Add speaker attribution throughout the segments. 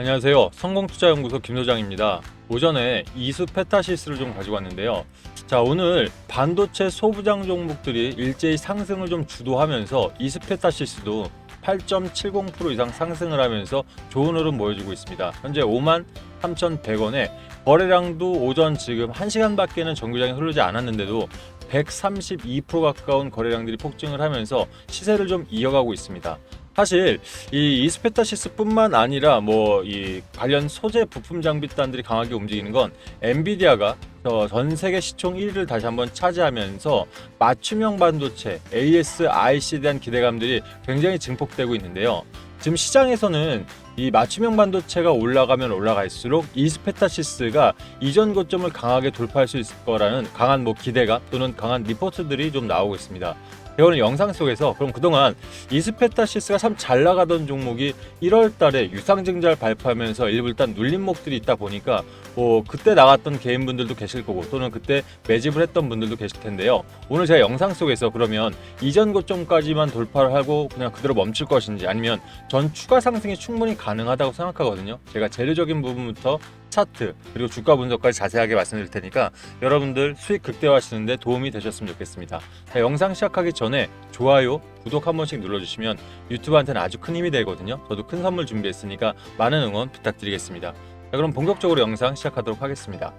Speaker 1: 안녕하세요. 성공투자연구소 김소장입니다. 오전에 이수 페타시스를 좀 가지고 왔는데요. 자, 오늘 반도체 소부장 종목들이 일제히 상승을 좀 주도하면서 이수 페타시스도 8.70% 이상 상승을 하면서 좋은 흐름 보여주고 있습니다. 현재 53,100원에 거래량도 오전 지금 1시간밖에는 정규장이 흐르지 않았는데도 132% 가까운 거래량들이 폭증을 하면서 시세를 좀 이어가고 있습니다. 사실 이 이스페타시스뿐만 아니라 뭐 이 관련 소재 부품 장비단들이 강하게 움직이는 건 엔비디아가 전 세계 시총 1위를 다시 한번 차지하면서 맞춤형 반도체 ASIC에 대한 기대감들이 굉장히 증폭되고 있는데요. 지금 시장에서는 이 맞춤형 반도체가 올라가면 올라갈수록 이스페타시스가 이전 고점을 강하게 돌파할 수 있을 거라는 강한 기대감 또는 강한 리포트들이 좀 나오고 있습니다. 오늘 영상 속에서 그럼 그동안 이스페타시스가 참 잘 나가던 종목이 1월 달에 유상증자를 발표하면서 일부 일단 눌림목들이 있다 보니까 그때 나갔던 개인분들도 계실 거고 또는 그때 매집을 했던 분들도 계실 텐데요. 오늘 제가 영상 속에서 그러면 이전 고점까지만 돌파를 하고 그냥 그대로 멈출 것인지 아니면 전 추가 상승이 충분히 가능하다고 생각하거든요. 제가 재료적인 부분부터 차트 그리고 주가 분석까지 자세하게 말씀드릴 테니까 여러분들 수익 극대화하시는데 도움이 되셨으면 좋겠습니다. 자, 영상 시작하기 전에 좋아요, 구독 한 번씩 눌러주시면 유튜브한테는 아주 큰 힘이 되거든요. 저도 큰 선물 준비했으니까 많은 응원 부탁드리겠습니다. 자, 그럼 본격적으로 영상 시작하도록 하겠습니다.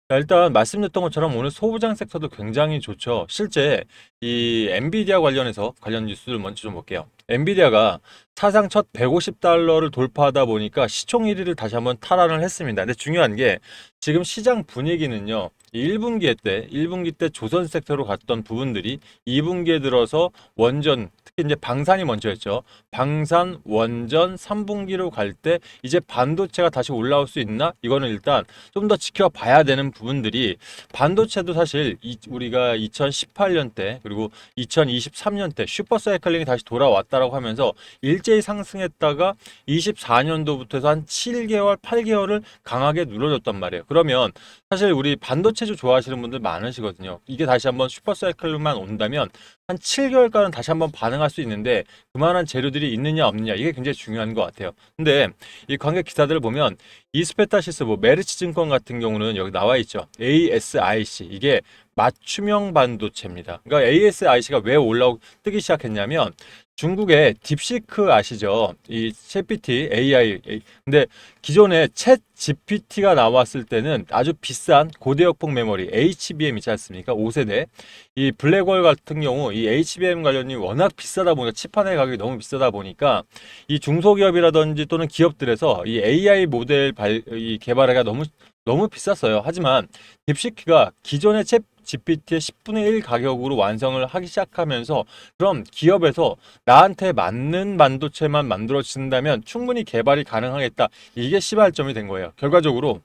Speaker 1: 자, 일단 말씀드렸던 것처럼 오늘 소부장 섹터도 굉장히 좋죠. 실제 이 엔비디아 관련해서 관련 뉴스를 먼저 좀 볼게요. 엔비디아가 사상 첫 150달러를 돌파하다 보니까 시총 1위를 다시 한번 탈환을 했습니다. 근데 중요한 게 지금 시장 분위기는요. 1분기 때 조선 섹터로 갔던 부분들이 2분기에 들어서 원전, 특히 이제 방산이 먼저였죠. 방산, 원전, 3분기로 갈 때 이제 반도체가 다시 올라올 수 있나? 이거는 일단 좀 더 지켜봐야 되는 부분들이 반도체도 사실 우리가 2018년 때 그리고 2023년 때 슈퍼사이클링이 다시 돌아왔다라고 하면서 일제히 상승했다가 24년도부터 해서 한 7개월, 8개월을 강하게 눌러줬단 말이에요. 그러면 사실 우리 반도체주 좋아하시는 분들 많으시거든요. 이게 다시 한번 슈퍼사이클만 온다면 한 7개월간은 다시 한번 반응할 수 있는데 그만한 재료들이 있느냐 없느냐 이게 굉장히 중요한 것 같아요. 근데 이 관계 기사들을 보면 이스페타시스 메르치 증권 같은 경우는 여기 나와 있죠. ASIC 이게 맞춤형 반도체입니다. 그러니까 ASIC가 왜 뜨기 시작했냐면 중국의 딥시크 아시죠? 이 챗GPT AI. 근데 기존에 챗 GPT가 나왔을 때는 아주 비싼 고대역폭 메모리 HBM 있지 않습니까? 5세대. 이 블랙홀 같은 경우 이 HBM 관련이 워낙 비싸다 보니까 칩판의 가격이 너무 비싸다 보니까 이 중소기업이라든지 또는 기업들에서 이 AI 모델 이 개발하기가 너무 비쌌어요. 하지만 딥시크가 기존의 챗 GPT의 10분의 1 가격으로 완성을 하기 시작하면서 그럼 기업에서 나한테 맞는 반도체만 만들어진다면 충분히 개발이 가능하겠다. 이게 시발점이 된 거예요. 결과적으로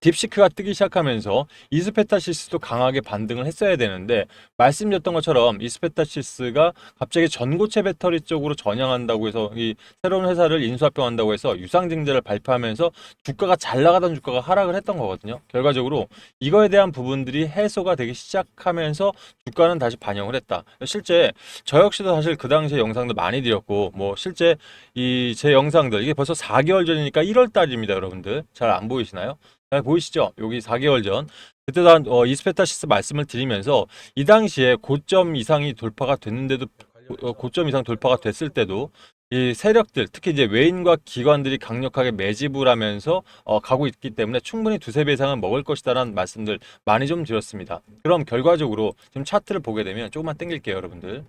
Speaker 1: 딥시크가 뜨기 시작하면서 이스페타시스도 강하게 반등을 했어야 되는데 말씀드렸던 것처럼 이스페타시스가 갑자기 전고체 배터리 쪽으로 전향한다고 해서 이 새로운 회사를 인수합병한다고 해서 유상증자를 발표하면서 주가가 잘 나가던 주가가 하락을 했던 거거든요. 결과적으로 이거에 대한 부분들이 해소가 되기 시작하면서 주가는 다시 반영을 했다. 실제 저 역시도 사실 그 당시에 영상도 많이 드렸고 실제 이 제 영상들 이게 벌써 4개월 전이니까 1월 달입니다, 여러분들. 잘 안 보이시나요? 잘 보이시죠? 여기 4개월 전. 그때 난 이스페타시스 말씀을 드리면서 이 당시에 고점 이상이 돌파가 됐는데도 고점 이상 돌파가 됐을 때도 이 세력들 특히 이제 외인과 기관들이 강력하게 매집을 하면서 가고 있기 때문에 충분히 두세 배 이상은 먹을 것이다라는 말씀들 많이 좀 드렸습니다. 그럼 결과적으로 지금 차트를 보게 되면 조금만 당길게요, 여러분들.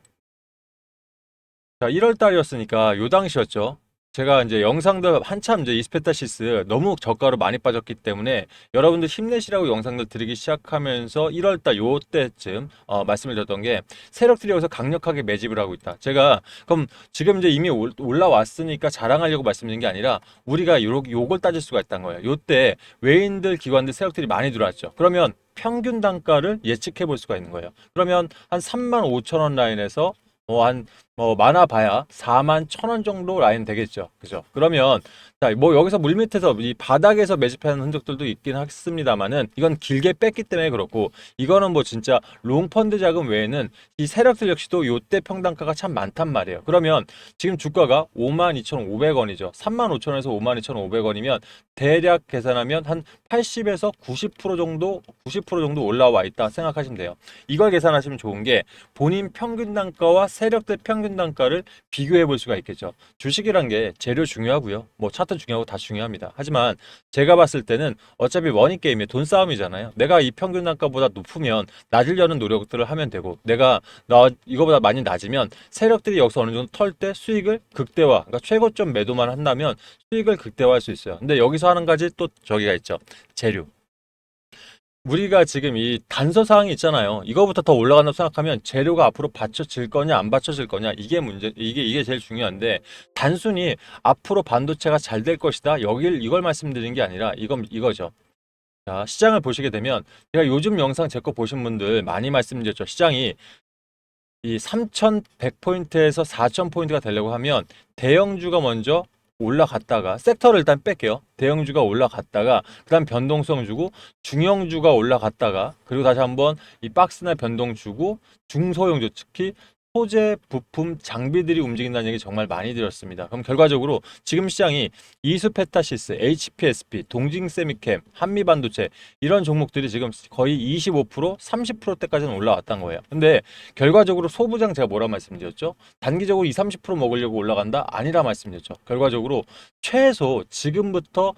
Speaker 1: 자, 1월 달이었으니까 요 당시였죠. 제가 이제 영상들 한참 이제 이스페타시스 너무 저가로 많이 빠졌기 때문에 여러분들 힘내시라고 영상들 드리기 시작하면서 1월 달 요때쯤 말씀을 드렸던 게 세력들이 여기서 강력하게 매집을 하고 있다. 제가 그럼 지금 이제 이미 올라왔으니까 자랑하려고 말씀드린 게 아니라 우리가 요걸 따질 수가 있다는 거예요. 요때 외인들, 기관들, 세력들이 많이 들어왔죠. 그러면 평균 단가를 예측해 볼 수가 있는 거예요. 그러면 한 35,000원 라인에서 한 많아봐야 41,000원 정도 라인 되겠죠. 그죠? 그러면 자, 뭐 여기서 물밑에서 이 바닥에서 매집하는 흔적들도 있긴 하겠습니다만은 이건 길게 뺐기 때문에 그렇고, 이거는 뭐 진짜 롱펀드 자금 외에는 이 세력들 역시도 요때 평단가가 참 많단 말이에요. 그러면 지금 주가가 52,500원이죠. 35,000원에서 52,500원이면 대략 계산하면 한 80에서 90% 정도 올라와 있다 생각하시면 돼요. 이걸 계산하시면 좋은 게 본인 평균 단가와 세력들 평균 단가를 비교해 볼 수가 있겠죠. 주식이란 게 재료 중요하고요. 뭐 차트 중요하고 다 중요합니다. 하지만 제가 봤을 때는 어차피 원인 게임의 돈 싸움이잖아요. 내가 이 평균 단가보다 높으면 낮으려는 노력들을 하면 되고, 내가 나 이거보다 많이 낮으면 세력들이 여기서 어느 정도 털 때 수익을 극대화, 그러니까 최고점 매도만 한다면 수익을 극대화할 수 있어요. 근데 여기서 하는 가지 또 저기가 있죠. 재료. 우리가 지금 이 단서 사항이 있잖아요. 이거부터 더 올라간다고 생각하면 재료가 앞으로 받쳐질 거냐 안 받쳐질 거냐, 이게 문제, 이게 제일 중요한데, 단순히 앞으로 반도체가 잘 될 것이다 여길 이걸 말씀드린 게 아니라 이거죠. 자, 시장을 보시게 되면 제가 요즘 영상 제 거 보신 분들 많이 말씀드렸죠. 시장이 이 3,100포인트에서 4,000포인트가 되려고 하면 대형주가 먼저 올라갔다가, 섹터를 일단 뺄게요. 대형주가 올라갔다가 그다음 변동성 주고 중형주가 올라갔다가, 그리고 다시 한번 이 박스나 변동 주고 중소형주, 특히 소재, 부품, 장비들이 움직인다는 얘기 정말 많이 들었습니다. 그럼 결과적으로 지금 시장이 이수페타시스, HPSP, 동진세미캠, 한미반도체 이런 종목들이 지금 거의 25%, 30%대까지는 올라왔던 거예요. 근데 결과적으로 소부장 제가 뭐라 말씀드렸죠? 단기적으로 2, 30% 먹으려고 올라간다? 아니라 말씀드렸죠. 결과적으로 최소 지금부터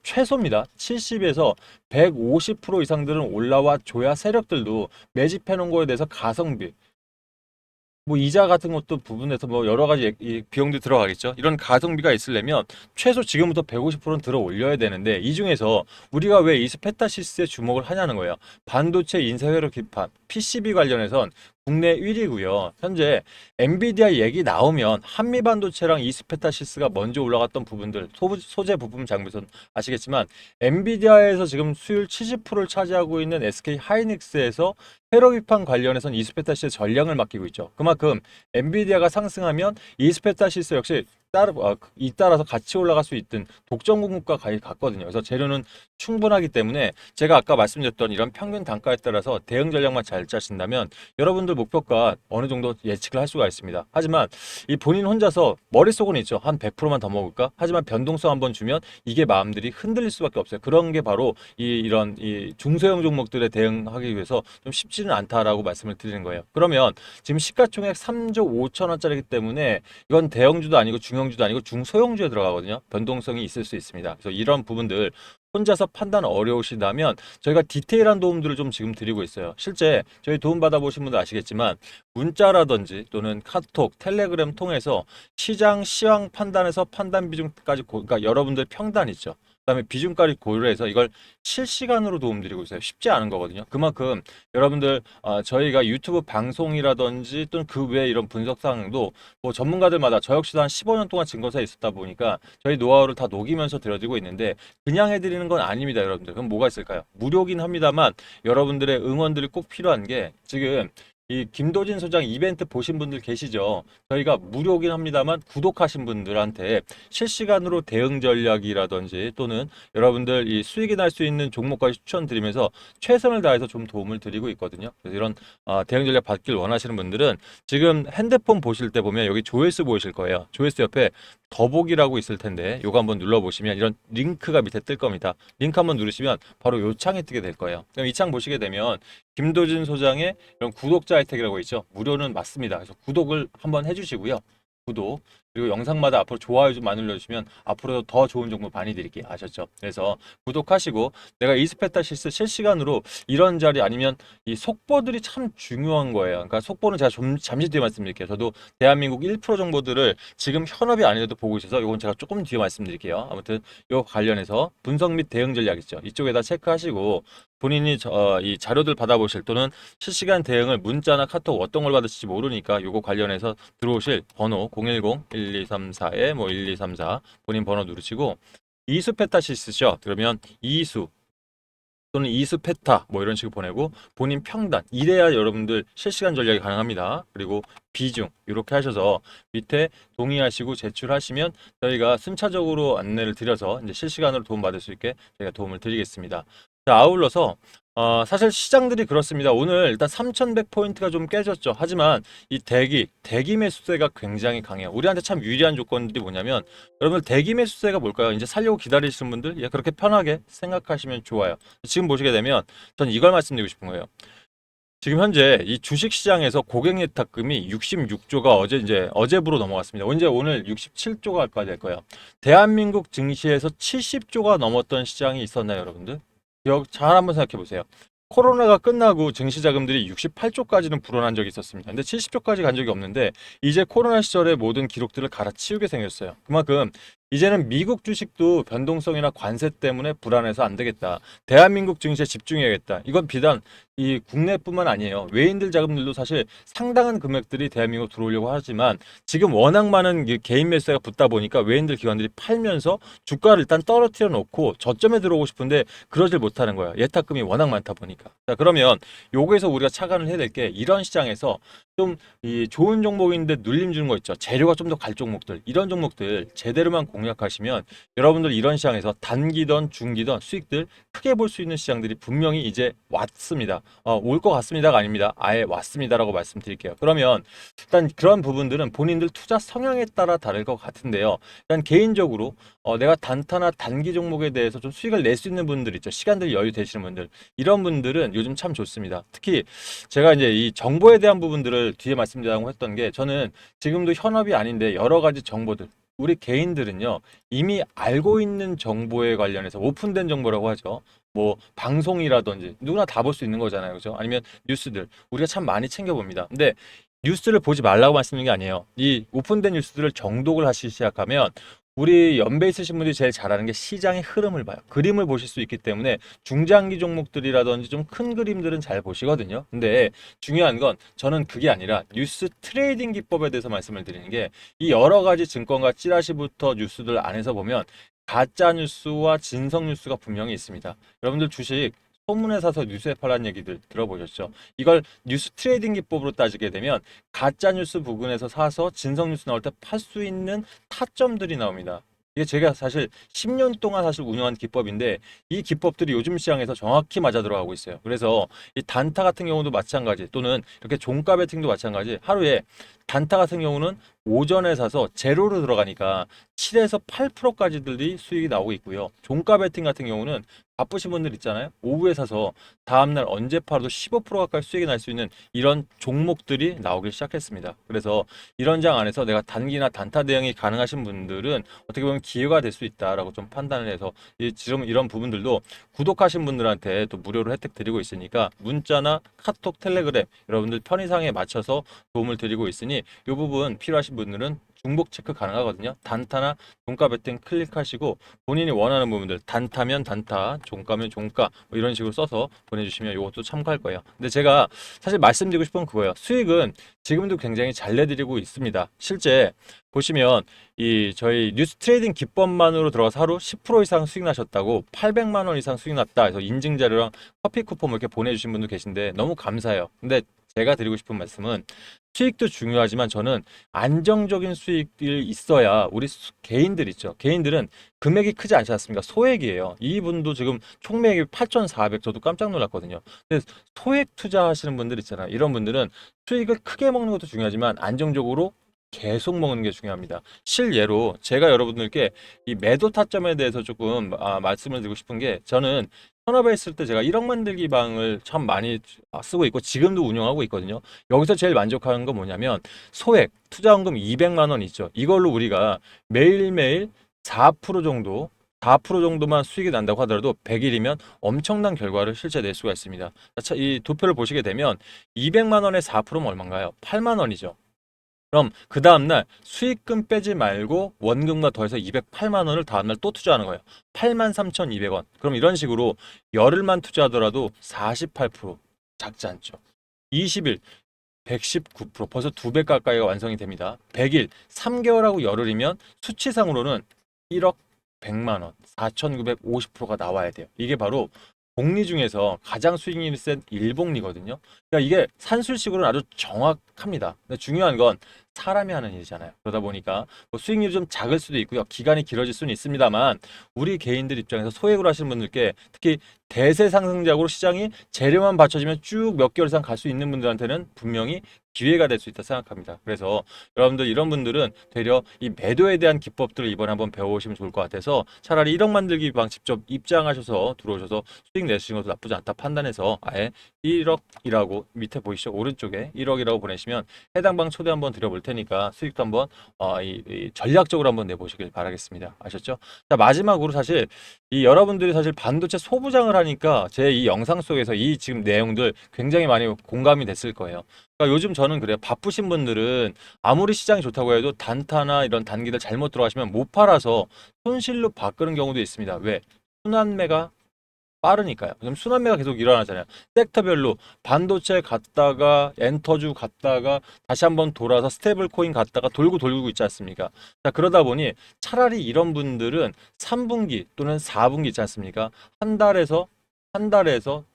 Speaker 1: 최소입니다. 70에서 150% 이상들은 올라와 줘야 세력들도 매집해 놓은 거에 대해서 가성비, 뭐 이자 같은 것도 부분에서 뭐 여러 가지 이 비용도 들어가겠죠. 이런 가성비가 있으려면 최소 지금부터 150%는 들어 올려야 되는데, 이 중에서 우리가 왜 이스페타시스에 주목을 하냐는 거예요. 반도체 인쇄회로 기판, PCB 관련해선 국내 1위고요. 현재 엔비디아 얘기 나오면 한미반도체랑 이스페타시스가 먼저 올라갔던 부분들, 소재 부품 장비선 아시겠지만, 엔비디아에서 지금 수율 70%를 차지하고 있는 SK 하이닉스에서 회로 비판 관련해서는 이스페타시스 전량을 맡기고 있죠. 그만큼 엔비디아가 상승하면 이스페타시스 역시 잇따라서 같이 올라갈 수 있던 독점 공급과 거의 같거든요. 그래서 재료는 충분하기 때문에 제가 아까 말씀드렸던 이런 평균 단가에 따라서 대응 전략만 잘 짜신다면 여러분들 목표가 어느 정도 예측을 할 수가 있습니다. 하지만 이 본인 혼자서 머릿속은 있죠. 한 100%만 더 먹을까? 하지만 변동성 한번 주면 이게 마음들이 흔들릴 수밖에 없어요. 그런 게 바로 이런 중소형 종목들에 대응하기 위해서 좀 쉽지는 않다라고 말씀을 드리는 거예요. 그러면 지금 시가총액 3조 5천원짜리이기 때문에 이건 대형주도 아니고 중형주도 아니고 중소형주에 들어가거든요. 변동성이 있을 수 있습니다. 그래서 이런 부분들 혼자서 판단 어려우시다면 저희가 디테일한 도움들을 좀 지금 드리고 있어요. 실제 저희 도움 받아보신 분들 아시겠지만 문자라든지 또는 카톡, 텔레그램 통해서 시장 시황 판단에서 판단 비중까지 그러니까 여러분들 평단 있죠. 그다음에 비중까지 고려해서 이걸 실시간으로 도움드리고 있어요. 쉽지 않은 거거든요. 그만큼 여러분들 저희가 유튜브 방송이라든지 또는 그 외에 이런 분석 사항도 뭐 전문가들마다, 저 역시도 한 15년 동안 증거사에 있었다 보니까 저희 노하우를 다 녹이면서 드려지고 있는데, 그냥 해드리는 건 아닙니다, 여러분들. 그럼 뭐가 있을까요? 무료긴 합니다만 여러분들의 응원들이 꼭 필요한 게, 지금 이 김도진 소장 이벤트 보신 분들 계시죠? 저희가 무료긴 합니다만 구독하신 분들한테 실시간으로 대응 전략이라든지 또는 여러분들 이 수익이 날 수 있는 종목까지 추천드리면서 최선을 다해서 좀 도움을 드리고 있거든요. 그래서 이런 대응 전략 받길 원하시는 분들은 지금 핸드폰 보실 때 보면 여기 조회수 보이실 거예요. 조회수 옆에 더보기라고 있을 텐데 요거 한번 눌러보시면 이런 링크가 밑에 뜰 겁니다. 링크 한번 누르시면 바로 요 창이 뜨게 될 거예요. 그럼 이 창 보시게 되면 김도진 소장의 이런 구독자 혜택이라고 있죠. 무료는 맞습니다. 그래서 구독을 한번 해주시고요. 구독, 그리고 영상마다 앞으로 좋아요 좀 많이 눌러주시면 앞으로도 더 좋은 정보 많이 드릴게요. 아셨죠? 그래서 구독하시고, 내가 이스페타시스 실시간으로 이런 자리 아니면 이 속보들이 참 중요한 거예요. 그러니까 속보는 제가 좀 잠시 뒤에 말씀드릴게요. 저도 대한민국 1% 정보들을 지금 현업이 아니라도 보고 있어서 이건 제가 조금 뒤에 말씀드릴게요. 아무튼 요 관련해서 분석 및 대응 전략 있죠. 이쪽에다 체크하시고 본인이 이 자료들 받아보실 또는 실시간 대응을 문자나 카톡 어떤 걸 받으실지 모르니까 요거 관련해서 들어오실 번호 010-1234에 뭐 1234 본인 번호 누르시고 이수 페타시스죠. 그러면 이수 또는 이수 페타 뭐 이런 식으로 보내고 본인 평단 이래야 여러분들 실시간 전략이 가능합니다. 그리고 비중 이렇게 하셔서 밑에 동의하시고 제출하시면 저희가 순차적으로 안내를 드려서 이제 실시간으로 도움받을 수 있게 저희가 도움을 드리겠습니다. 자, 아울러서 사실 시장들이 그렇습니다. 오늘 일단 3,100포인트가 좀 깨졌죠. 하지만 이 대기 매수세가 굉장히 강해요. 우리한테 참 유리한 조건들이 뭐냐면 여러분 대기 매수세가 뭘까요? 이제 살려고 기다리시는 분들 예, 그렇게 편하게 생각하시면 좋아요. 지금 보시게 되면 전 이걸 말씀드리고 싶은 거예요. 지금 현재 이 주식 시장에서 고객 예탁금이 66조가 어제부로 넘어갔습니다. 언제 오늘 67조가까지 될 거예요. 대한민국 증시에서 70조가 넘었던 시장이 있었나요, 여러분들? 기억 잘 한번 생각해 보세요. 코로나가 끝나고 증시 자금들이 68조까지는 불어난 적이 있었습니다. 근데 70조까지 간 적이 없는데 이제 코로나 시절의 모든 기록들을 갈아치우게 생겼어요. 그만큼 이제는 미국 주식도 변동성이나 관세 때문에 불안해서 안 되겠다. 대한민국 증시에 집중해야겠다. 이건 비단 이 국내뿐만 아니에요. 외인들 자금들도 사실 상당한 금액들이 대한민국 들어오려고 하지만 지금 워낙 많은 개인 매수세가 붙다 보니까 외인들 기관들이 팔면서 주가를 일단 떨어뜨려 놓고 저점에 들어오고 싶은데 그러질 못하는 거예요. 예탁금이 워낙 많다 보니까. 자, 그러면 요거에서 우리가 착안을 해야 될 게 이런 시장에서 좀 이 좋은 종목인데 눌림 주는 거 있죠. 재료가 좀 더 갈 종목들. 이런 종목들 제대로만 공략하시면 여러분들 이런 시장에서 단기든 중기든 수익들 크게 볼 수 있는 시장들이 분명히 이제 왔습니다. 올 것 같습니다가 아닙니다. 아예 왔습니다라고 말씀드릴게요. 그러면 일단 그런 부분들은 본인들 투자 성향에 따라 다를 것 같은데요. 일단 개인적으로 내가 단타나 단기 종목에 대해서 좀 수익을 낼 수 있는 분들 있죠. 시간들 여유 되시는 분들. 이런 분들은 요즘 참 좋습니다. 특히 제가 이제 이 정보에 대한 부분들을 뒤에 말씀드리려고 했던 게 저는 지금도 현업이 아닌데 여러 가지 정보들 우리 개인들은요 이미 알고 있는 정보에 관련해서 오픈된 정보라고 하죠. 뭐 방송이라든지 누구나 다 볼 수 있는 거잖아요. 그죠? 아니면 뉴스들 우리가 참 많이 챙겨봅니다. 근데 뉴스를 보지 말라고 말씀드리는 게 아니에요. 이 오픈된 뉴스들을 정독을 하시기 시작하면 우리 연배 있으신 분들이 제일 잘하는 게 시장의 흐름을 봐요. 그림을 보실 수 있기 때문에 중장기 종목들이라든지 좀 큰 그림들은 잘 보시거든요. 근데 중요한 건 저는 그게 아니라 뉴스 트레이딩 기법에 대해서 말씀을 드리는 게 이 여러 가지 증권가 찌라시부터 뉴스들 안에서 보면 가짜 뉴스와 진성 뉴스가 분명히 있습니다. 여러분들 주식 소문에 사서 뉴스에 팔란 얘기들 들어보셨죠? 이걸 뉴스 트레이딩 기법으로 따지게 되면 가짜 뉴스 부근에서 사서 진성 뉴스 나올 때 팔 수 있는 타점들이 나옵니다. 이게 제가 사실 10년 동안 사실 운영한 기법인데 이 기법들이 요즘 시장에서 정확히 맞아 들어가고 있어요. 그래서 이 단타 같은 경우도 마찬가지 또는 이렇게 종가 베팅도 마찬가지 하루에 단타 같은 경우는 오전에 사서 제로로 들어가니까 7에서 8%까지들이 수익이 나오고 있고요. 종가 베팅 같은 경우는 바쁘신 분들 있잖아요. 오후에 사서 다음날 언제 팔아도 15% 가까이 수익이 날 수 있는 이런 종목들이 나오기 시작했습니다. 그래서 이런 장 안에서 내가 단기나 단타 대응이 가능하신 분들은 어떻게 보면 기회가 될 수 있다라고 좀 판단을 해서 지금 이런 부분들도 구독하신 분들한테 또 무료로 혜택 드리고 있으니까 문자나 카톡, 텔레그램 여러분들 편의상에 맞춰서 도움을 드리고 있으니 이 부분 필요하신 분들은 중복 체크 가능하거든요. 단타나 종가 베팅 클릭하시고 본인이 원하는 부분들 단타면 단타, 종가면 종가 뭐 이런 식으로 써서 보내주시면 이것도 참고할 거예요. 근데 제가 사실 말씀드리고 싶은 건 그거예요. 수익은 지금도 굉장히 잘 내드리고 있습니다. 실제 보시면 이 저희 뉴스 트레이딩 기법만으로 들어가서 하루 10% 이상 수익 나셨다고 800만 원 이상 수익 났다 해서 인증 자료랑 커피 쿠폰 뭐 이렇게 보내주신 분도 계신데 너무 감사해요. 근데 제가 드리고 싶은 말씀은 수익도 중요하지만 저는 안정적인 수익이 있어야 우리 개인들 있죠. 개인들은 금액이 크지 않지 않습니까? 소액이에요. 이분도 지금 총매액이 8,400 저도 깜짝 놀랐거든요. 근데 소액 투자하시는 분들 있잖아요. 이런 분들은 수익을 크게 먹는 것도 중요하지만 안정적으로 계속 먹는 게 중요합니다. 실예로 제가 여러분들께 이 매도 타점에 대해서 조금 말씀을 드리고 싶은 게 저는 현업에 있을 때 제가 1억 만들기 방을 참 많이 쓰고 있고 지금도 운영하고 있거든요. 여기서 제일 만족하는 건 뭐냐면 소액 투자원금 200만 원 있죠. 이걸로 우리가 매일매일 4% 정도 4% 정도만 수익이 난다고 하더라도 100일이면 엄청난 결과를 실제 낼 수가 있습니다. 이 도표를 보시게 되면 200만 원의 4%면 얼마인가요? 8만 원이죠. 그럼 그 다음날 수익금 빼지 말고 원금과 더해서 208만 원을 다음날 또 투자하는 거예요. 83,200원. 그럼 이런 식으로 열흘만 투자하더라도 48% 작지 않죠. 20일 119% 벌써 2배 가까이가 완성이 됩니다. 100일 3개월하고 열흘이면 수치상으로는 1억 100만 원 4,950%가 나와야 돼요. 이게 바로 복리 중에서 가장 수익률이 센 일복리거든요. 그러니까 이게 산술식으로는 아주 정확합니다. 근데 중요한 건 사람이 하는 일이잖아요. 그러다 보니까 뭐 수익률이 좀 작을 수도 있고요. 기간이 길어질 수는 있습니다만 우리 개인들 입장에서 소액으로 하시는 분들께 특히 대세 상승작으로 시장이 재료만 받쳐지면 쭉 몇 개월 이상 갈 수 있는 분들한테는 분명히 기회가 될 수 있다 생각합니다. 그래서 여러분들 이런 분들은 되려 이 매도에 대한 기법들을 이번에 한번 배워오시면 좋을 것 같아서 차라리 1억 만들기 방 직접 입장하셔서 들어오셔서 수익 내시는 것도 나쁘지 않다 판단해서 아예 1억이라고 밑에 보이시죠? 오른쪽에 1억이라고 보내시면 해당 방 초대 한번 드려볼 테니까 수익도 한번 이 전략적으로 한번 내보시길 바라겠습니다. 아셨죠? 자, 마지막으로 사실 이 여러분들이 사실 반도체 소부장을 하니까 제 이 영상 속에서 이 지금 내용들 굉장히 많이 공감이 됐을 거예요. 그러니까 요즘 저는 그래요. 바쁘신 분들은 아무리 시장이 좋다고 해도 단타나 이런 단기들 잘못 들어가시면 못 팔아서 손실로 바꾸는 경우도 있습니다. 왜? 순환매가 빠르니까요. 그럼 순환매가 계속 일어나잖아요. 섹터별로 반도체 갔다가 엔터주 갔다가 다시 한번 돌아서 스테이블 코인 갔다가 돌고 돌고 있지 않습니까? 자, 그러다 보니 차라리 이런 분들은 3분기 또는 4분기 있지 않습니까? 한 달에서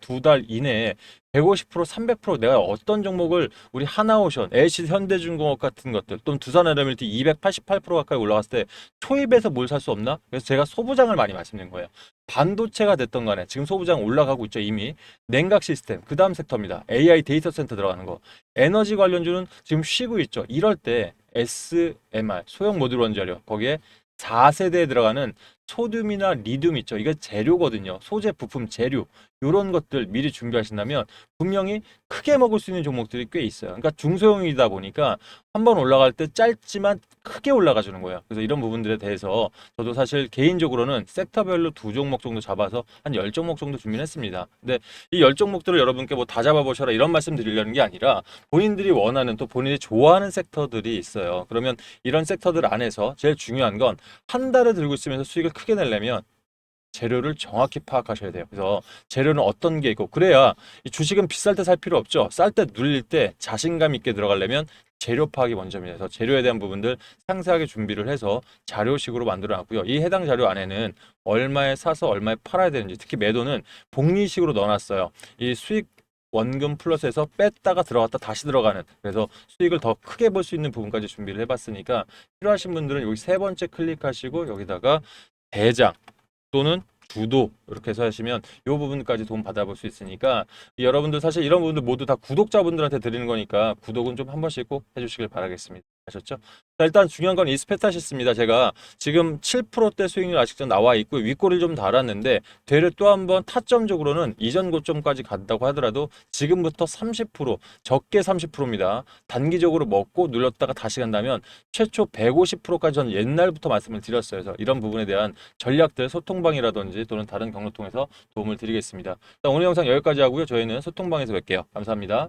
Speaker 1: 2달 이내에 150%, 300% 내가 어떤 종목을 우리 하나오션, LC 현대중공업 같은 것들 또는 두산에너빌리티 288% 가까이 올라갔을 때 초입에서 뭘 살 수 없나? 그래서 제가 소부장을 많이 말씀드린 거예요. 반도체가 됐던 간에 지금 소부장 올라가고 있죠. 이미 냉각 시스템 그 다음 섹터입니다. AI 데이터 센터 들어가는 거 에너지 관련주는 지금 쉬고 있죠. 이럴 때 SMR 소형 모듈 원자료 거기에 4세대에 들어가는 소듐이나 리듐 있죠. 이게 재료거든요. 소재, 부품, 재료. 이런 것들 미리 준비하신다면 분명히 크게 먹을 수 있는 종목들이 꽤 있어요. 그러니까 중소형이다 보니까 한번 올라갈 때 짧지만 크게 올라가 주는 거예요. 그래서 이런 부분들에 대해서 저도 사실 개인적으로는 섹터별로 2종목 정도 잡아서 한 10종목 정도 준비를 했습니다. 근데 이 10종목들을 여러분께 뭐 다 잡아보셔라 이런 말씀 드리려는 게 아니라 본인들이 원하는 또 본인이 좋아하는 섹터들이 있어요. 그러면 이런 섹터들 안에서 제일 중요한 건 한 달을 들고 있으면서 수익을 크게 내려면 재료를 정확히 파악하셔야 돼요. 그래서 재료는 어떤 게 있고 그래야 이 주식은 비쌀 때 살 필요 없죠. 쌀 때 눌릴 때 자신감 있게 들어가려면 재료 파악이 먼저입니다. 그래서 재료에 대한 부분들 상세하게 준비를 해서 자료식으로 만들어 놨고요. 이 해당 자료 안에는 얼마에 사서 얼마에 팔아야 되는지 특히 매도는 복리식으로 넣어놨어요. 이 수익 원금 플러스에서 뺐다가 들어갔다 다시 들어가는 그래서 수익을 더 크게 볼 수 있는 부분까지 준비를 해봤으니까 필요하신 분들은 여기 세 번째 클릭하시고 여기다가 대장 또는 주도 이렇게 해서 하시면 이 부분까지 도움 받아볼 수 있으니까 여러분들 사실 이런 부분들 모두 다 구독자분들한테 드리는 거니까 구독은 좀 한 번씩 꼭 해주시길 바라겠습니다. 아셨죠? 자, 일단 중요한 건 이스페타시스입니다. 제가 지금 7%대 수익률 아직도 나와 있고 윗꼬리를 좀 달았는데 되려 또 한번 타점적으로는 이전 고점까지 간다고 하더라도 지금부터 30% 적게 30%입니다. 단기적으로 먹고 눌렀다가 다시 간다면 최초 150%까지 전 옛날부터 말씀을 드렸어요. 그래서 이런 부분에 대한 전략들 소통방이라든지 또는 다른 경로 통해서 도움을 드리겠습니다. 오늘 영상 여기까지 하고요. 저희는 소통방에서 뵐게요. 감사합니다.